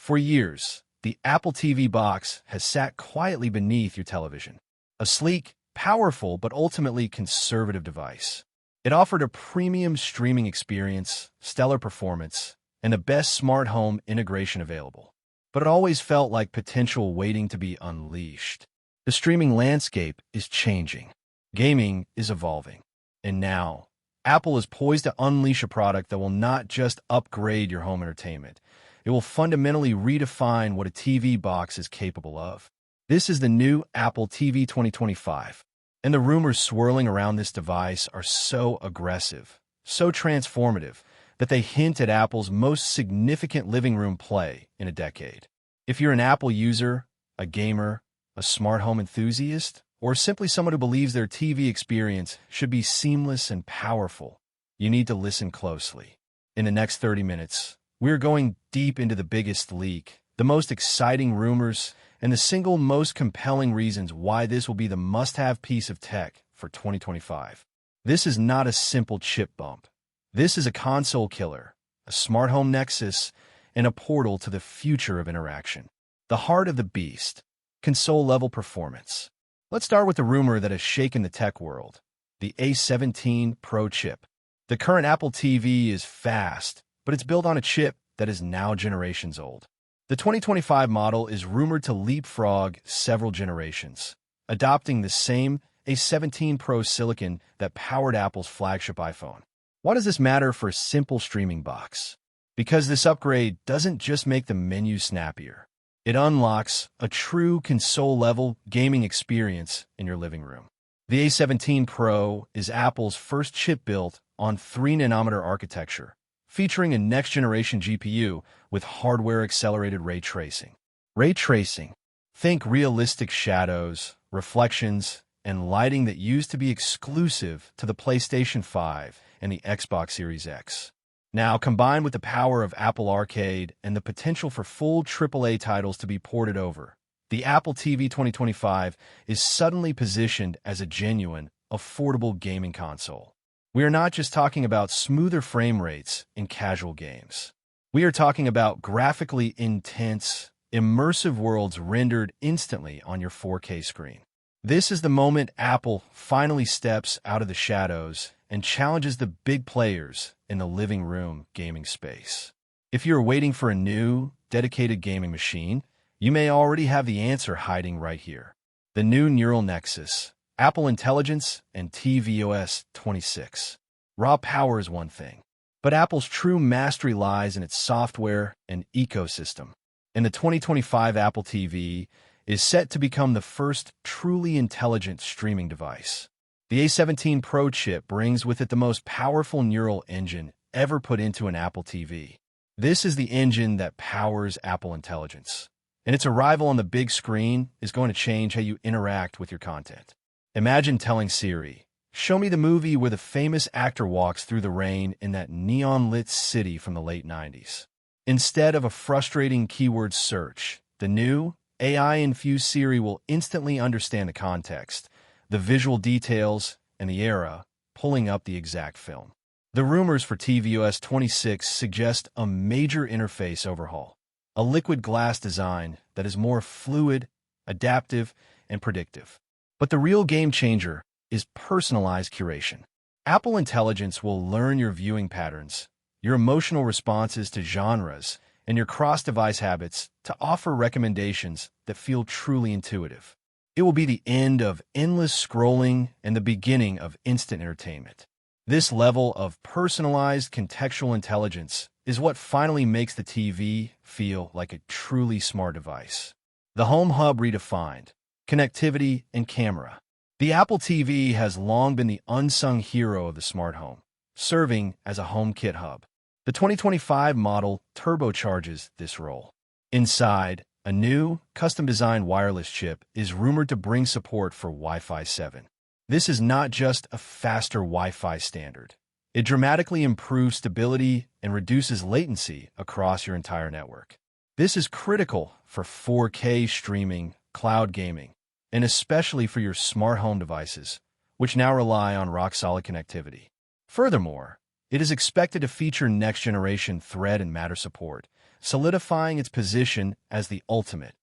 For years, the Apple TV box has sat quietly beneath your television. A sleek, powerful, but ultimately conservative device. It offered a premium streaming experience, stellar performance, and the best smart home integration available. But it always felt like potential waiting to be unleashed. The streaming landscape is changing. Gaming is evolving. And now, Apple is poised to unleash a product that will not just upgrade your home entertainment. It will fundamentally redefine what a TV box is capable of. This is the new Apple TV 2025. And the rumors swirling around this device are so aggressive, so transformative, that they hint at Apple's most significant living room play in a decade. If you're an Apple user, a gamer, a smart home enthusiast, or simply someone who believes their TV experience should be seamless and powerful, you need to listen closely. In the next 30 minutes, we're going deep into the biggest leak, the most exciting rumors, and the single most compelling reasons why this will be the must-have piece of tech for 2025. This is not a simple chip bump. This is a console killer, a smart home nexus, and a portal to the future of interaction. The heart of the beast, console-level performance. Let's start with the rumor that has shaken the tech world, the A17 Pro Chip. The current Apple TV is fast, but it's built on a chip that is now generations old. The 2025 model is rumored to leapfrog several generations, adopting the same A17 Pro silicon that powered Apple's flagship iPhone. Why does this matter for a simple streaming box? Because this upgrade doesn't just make the menu snappier. It unlocks a true console-level gaming experience in your living room. The A17 Pro is Apple's first chip built on 3nm architecture, featuring a next-generation GPU with hardware-accelerated ray tracing. Ray tracing. Think realistic shadows, reflections, and lighting that used to be exclusive to the PlayStation 5 and the Xbox Series X. Now, combined with the power of Apple Arcade and the potential for full AAA titles to be ported over, the Apple TV 2025 is suddenly positioned as a genuine, affordable gaming console. We are not just talking about smoother frame rates in casual games. We are talking about graphically intense, immersive worlds rendered instantly on your 4K screen. This is the moment Apple finally steps out of the shadows and challenges the big players in the living room gaming space. If you're waiting for a new, dedicated gaming machine, you may already have the answer hiding right here. The new neural nexus, Apple Intelligence, and tvOS 26. Raw power is one thing, but Apple's true mastery lies in its software and ecosystem. And the 2025 Apple TV is set to become the first truly intelligent streaming device. The A17 Pro chip brings with it the most powerful neural engine ever put into an Apple TV. This is the engine that powers Apple Intelligence, and its arrival on the big screen is going to change how you interact with your content. Imagine telling Siri, "Show me the movie where the famous actor walks through the rain in that neon-lit city from the late 90s. Instead of a frustrating keyword search, the new AI-infused Siri will instantly understand the context, the visual details, and the era, pulling up the exact film. The rumors for tvOS 26 suggest a major interface overhaul, a liquid glass design that is more fluid, adaptive, and predictive. But the real game changer is personalized curation. Apple Intelligence will learn your viewing patterns, your emotional responses to genres, and your cross-device habits to offer recommendations that feel truly intuitive. It will be the end of endless scrolling and the beginning of instant entertainment. This level of personalized contextual intelligence is what finally makes the TV feel like a truly smart device. The Home Hub redefined, connectivity and camera. The Apple TV has long been the unsung hero of the smart home, serving as a HomeKit hub. The 2025 model turbocharges this role. Inside, a new, custom-designed wireless chip is rumored to bring support for Wi-Fi 7. This is not just a faster Wi-Fi standard. It dramatically improves stability and reduces latency across your entire network. This is critical for 4K streaming, cloud gaming, and especially for your smart home devices, which now rely on rock-solid connectivity. Furthermore, it is expected to feature next-generation Thread and Matter support, solidifying its position as the ultimate,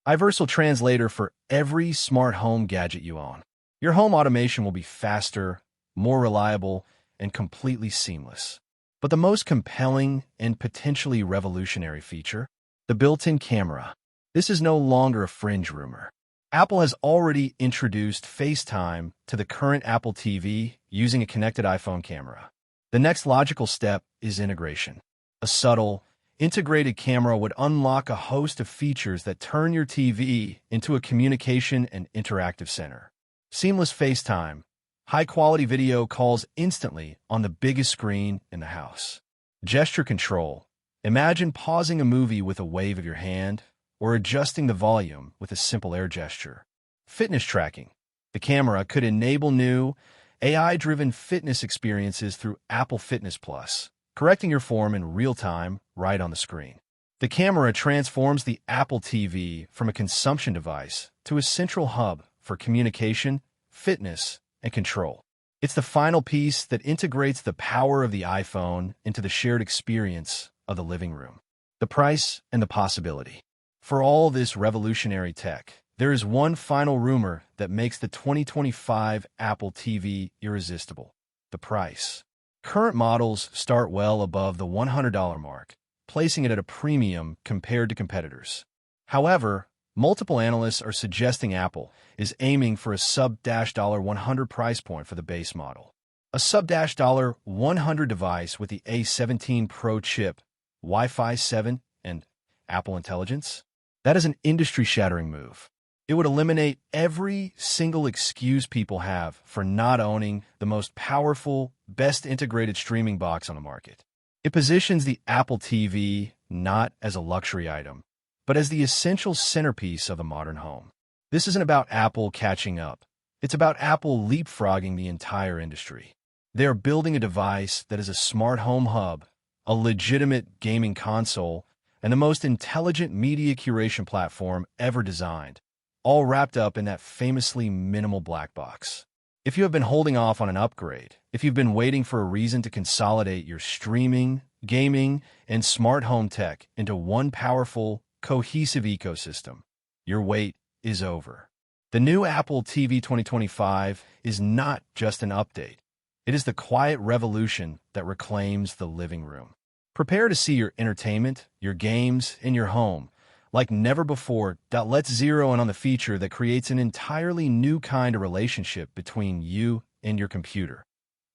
universal translator for every smart home gadget you own. Your home automation will be faster, more reliable, and completely seamless. But the most compelling and potentially revolutionary feature? The built-in camera. This is no longer a fringe rumor. Apple has already introduced FaceTime to the current Apple TV using a connected iPhone camera. The next logical step is integration. A subtle, integrated camera would unlock a host of features that turn your TV into a communication and interactive center. Seamless FaceTime, high-quality video calls instantly on the biggest screen in the house. Gesture control. Imagine pausing a movie with a wave of your hand or adjusting the volume with a simple air gesture. Fitness tracking. The camera could enable new, AI-driven fitness experiences through Apple Fitness Plus, correcting your form in real time right on the screen. The camera transforms the Apple TV from a consumption device to a central hub for communication, fitness, and control. It's the final piece that integrates the power of the iPhone into the shared experience of the living room. The price and the possibility. For all this revolutionary tech, there is one final rumor that makes the 2025 Apple TV irresistible: the price. Current models start well above the $100 mark, placing it at a premium compared to competitors. However, multiple analysts are suggesting Apple is aiming for a sub-$100 price point for the base model. A sub-$100 device with the A17 Pro Chip, Wi-Fi 7, and Apple Intelligence? That is an industry-shattering move. It would eliminate every single excuse people have for not owning the most powerful, best integrated streaming box on the market. It positions the Apple TV not as a luxury item, but as the essential centerpiece of the modern home. This isn't about Apple catching up. It's about Apple leapfrogging the entire industry. They are building a device that is a smart home hub, a legitimate gaming console, and the most intelligent media curation platform ever designed, all wrapped up in that famously minimal black box. If you have been holding off on an upgrade, if you've been waiting for a reason to consolidate your streaming, gaming, and smart home tech into one powerful, cohesive ecosystem, your wait is over. The new Apple TV 2025 is not just an update. It is the quiet revolution that reclaims the living room. Prepare to see your entertainment, your games, and your home like never before. Let's zero in on the feature that creates an entirely new kind of relationship between you and your computer.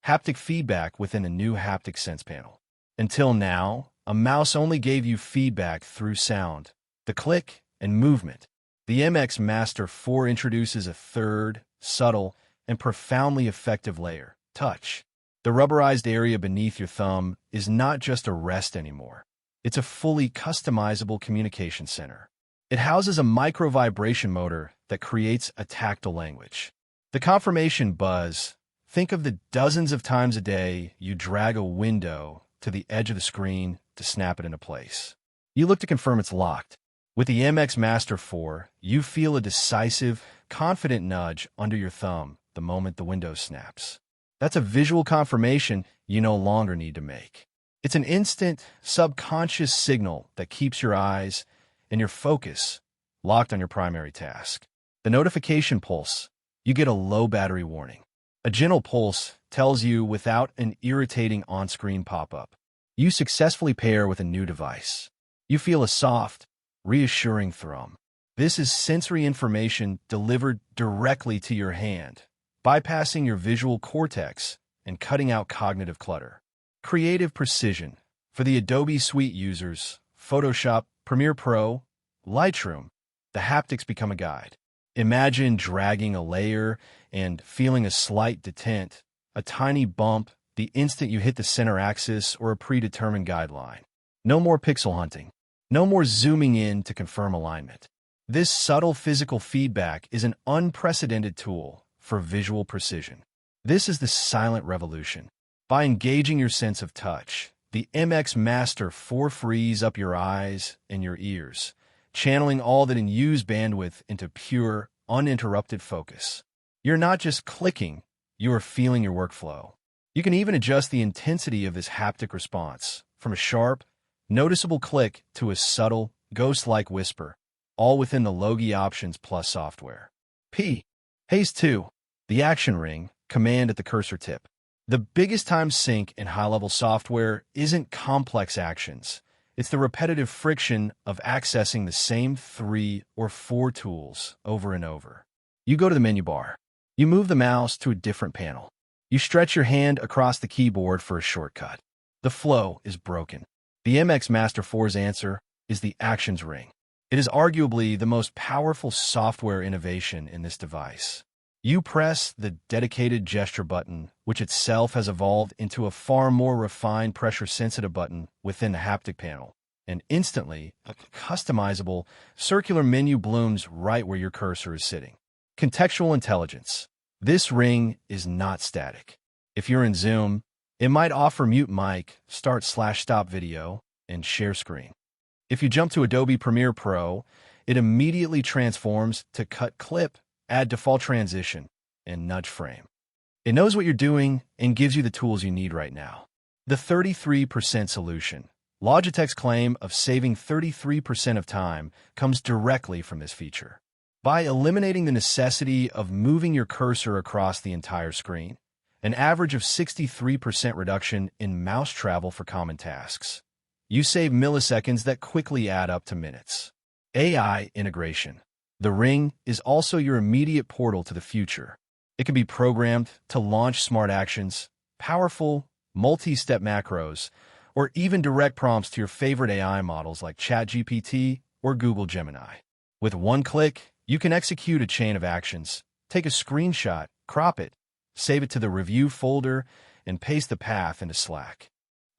Haptic feedback within a new Haptic Sense panel. Until now, a mouse only gave you feedback through sound, the click, and movement. The MX Master 4 introduces a third, subtle, and profoundly effective layer: touch. The rubberized area beneath your thumb is not just a rest anymore. It's a fully customizable communication center. It houses a micro-vibration motor that creates a tactile language. The confirmation buzz. Think of the dozens of times a day you drag a window to the edge of the screen to snap it into place. You look to confirm it's locked. With the MX Master 4, you feel a decisive, confident nudge under your thumb the moment the window snaps. That's a visual confirmation you no longer need to make. It's an instant, subconscious signal that keeps your eyes and your focus locked on your primary task. The notification pulse. You get a low battery warning. A gentle pulse tells you without an irritating on-screen pop-up. You successfully pair with a new device. You feel a soft, reassuring thrum. This is sensory information delivered directly to your hand, bypassing your visual cortex and cutting out cognitive clutter. Creative precision. For the Adobe Suite users, Photoshop, Premiere Pro, Lightroom, the haptics become a guide. Imagine dragging a layer and feeling a slight detent, a tiny bump, the instant you hit the center axis or a predetermined guideline. No more pixel hunting. No more zooming in to confirm alignment. This subtle physical feedback is an unprecedented tool for visual precision. This is the silent revolution. By engaging your sense of touch, the MX Master 4 frees up your eyes and your ears, channeling all that unused bandwidth into pure, uninterrupted focus. You're not just clicking, you are feeling your workflow. You can even adjust the intensity of this haptic response, from a sharp, noticeable click to a subtle, ghost-like whisper, all within the Logi Options Plus software. Haze 2. The action ring, command at the cursor tip. The biggest time sink in high-level software isn't complex actions. It's the repetitive friction of accessing the same 3 or 4 tools over and over. You go to the menu bar. You move the mouse to a different panel. You stretch your hand across the keyboard for a shortcut. The flow is broken. The MX Master 4's answer is the Actions Ring. It is arguably the most powerful software innovation in this device. You press the dedicated gesture button, which itself has evolved into a far more refined pressure-sensitive button within the haptic panel, and instantly, a customizable circular menu blooms right where your cursor is sitting. Contextual intelligence. This ring is not static. If you're in Zoom, it might offer mute mic, start/stop video, and share screen. If you jump to Adobe Premiere Pro, it immediately transforms to cut clip, add default transition, and nudge frame. It knows what you're doing and gives you the tools you need right now. The 33% solution. Logitech's claim of saving 33% of time comes directly from this feature. By eliminating the necessity of moving your cursor across the entire screen, an average of 63% reduction in mouse travel for common tasks, you save milliseconds that quickly add up to minutes. AI integration. The Ring is also your immediate portal to the future. It can be programmed to launch smart actions, powerful, multi-step macros, or even direct prompts to your favorite AI models like ChatGPT or Google Gemini. With one click, you can execute a chain of actions, take a screenshot, crop it, save it to the review folder, and paste the path into Slack.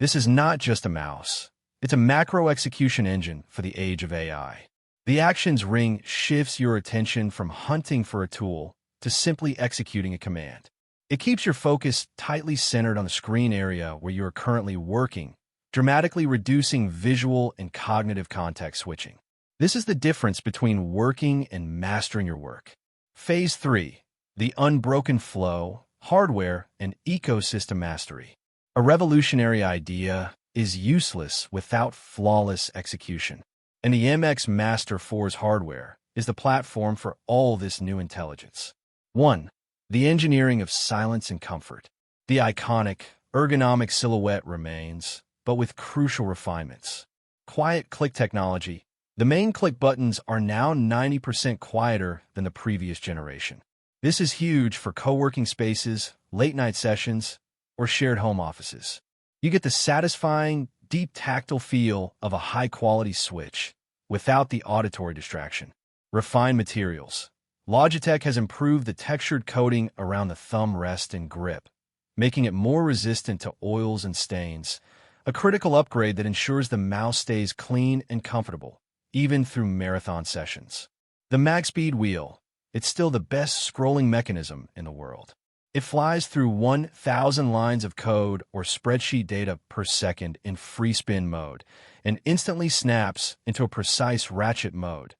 This is not just a mouse. It's a macro execution engine for the age of AI. The Actions Ring shifts your attention from hunting for a tool to simply executing a command. It keeps your focus tightly centered on the screen area where you are currently working, dramatically reducing visual and cognitive context switching. This is the difference between working and mastering your work. Phase 3. The unbroken flow, hardware, and ecosystem mastery. A revolutionary idea is useless without flawless execution. And the MX Master 4's hardware is the platform for all this new intelligence. 1. The engineering of silence and comfort. The iconic, ergonomic silhouette remains, but with crucial refinements. Quiet click technology. The main click buttons are now 90% quieter than the previous generation. This is huge for co-working spaces, late-night sessions, or shared home offices. You get the satisfying, deep tactile feel of a high-quality switch without the auditory distraction. Refined materials. Logitech has improved the textured coating around the thumb rest and grip, making it more resistant to oils and stains, a critical upgrade that ensures the mouse stays clean and comfortable, even through marathon sessions. The MagSpeed wheel. It's still the best scrolling mechanism in the world. It flies through 1,000 lines of code or spreadsheet data per second in free spin mode and instantly snaps into a precise ratchet mode.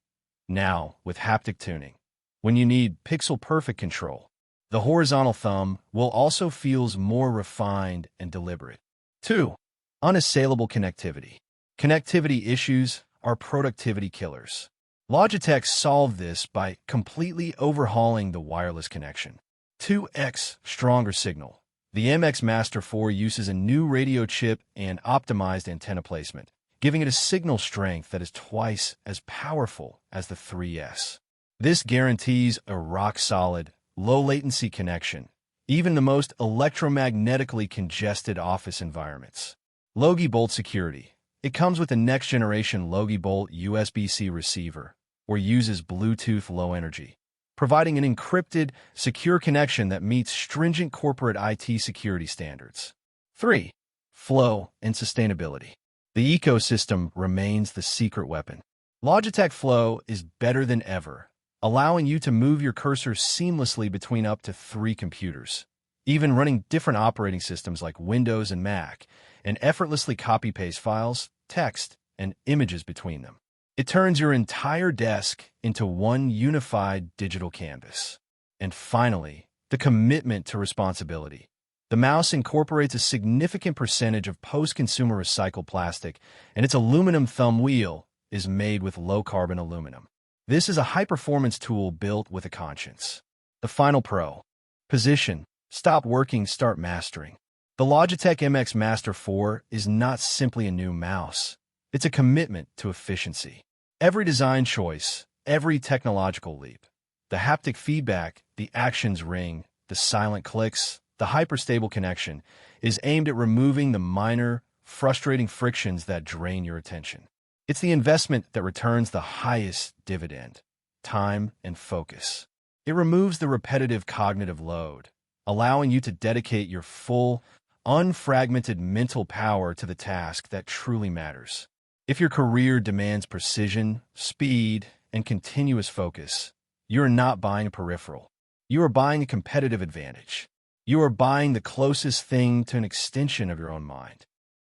Now, with haptic tuning, when you need pixel-perfect control, the horizontal thumb will also feels more refined and deliberate. 2. Unassailable connectivity. Connectivity issues are productivity killers. Logitech solved this by completely overhauling the wireless connection. 2x stronger signal. The MX Master 4 uses a new radio chip and optimized antenna placement, giving it a signal strength that is twice as powerful as the 3S. This guarantees a rock-solid, low-latency connection, even in the most electromagnetically congested office environments. Logi Bolt security. It comes with a next-generation Logi Bolt USB-C receiver, or uses Bluetooth Low Energy, providing an encrypted, secure connection that meets stringent corporate IT security standards. 3. Flow and sustainability. The ecosystem remains the secret weapon. Logitech Flow is better than ever, allowing you to move your cursor seamlessly between up to 3 computers, even running different operating systems like Windows and Mac, and effortlessly copy-paste files, text, and images between them. It turns your entire desk into one unified digital canvas. And finally, the commitment to responsibility. The mouse incorporates a significant percentage of post-consumer recycled plastic, and its aluminum thumb wheel is made with low-carbon aluminum. This is a high-performance tool built with a conscience. The final pro. Position. Stop working, start mastering. The Logitech MX Master 4 is not simply a new mouse. It's a commitment to efficiency. Every design choice, every technological leap, the haptic feedback, the actions ring, the silent clicks, the hyperstable connection is aimed at removing the minor, frustrating frictions that drain your attention. It's the investment that returns the highest dividend, time and focus. It removes the repetitive cognitive load, allowing you to dedicate your full, unfragmented mental power to the task that truly matters. If your career demands precision, speed, and continuous focus, you are not buying a peripheral. You are buying a competitive advantage. You are buying the closest thing to an extension of your own mind.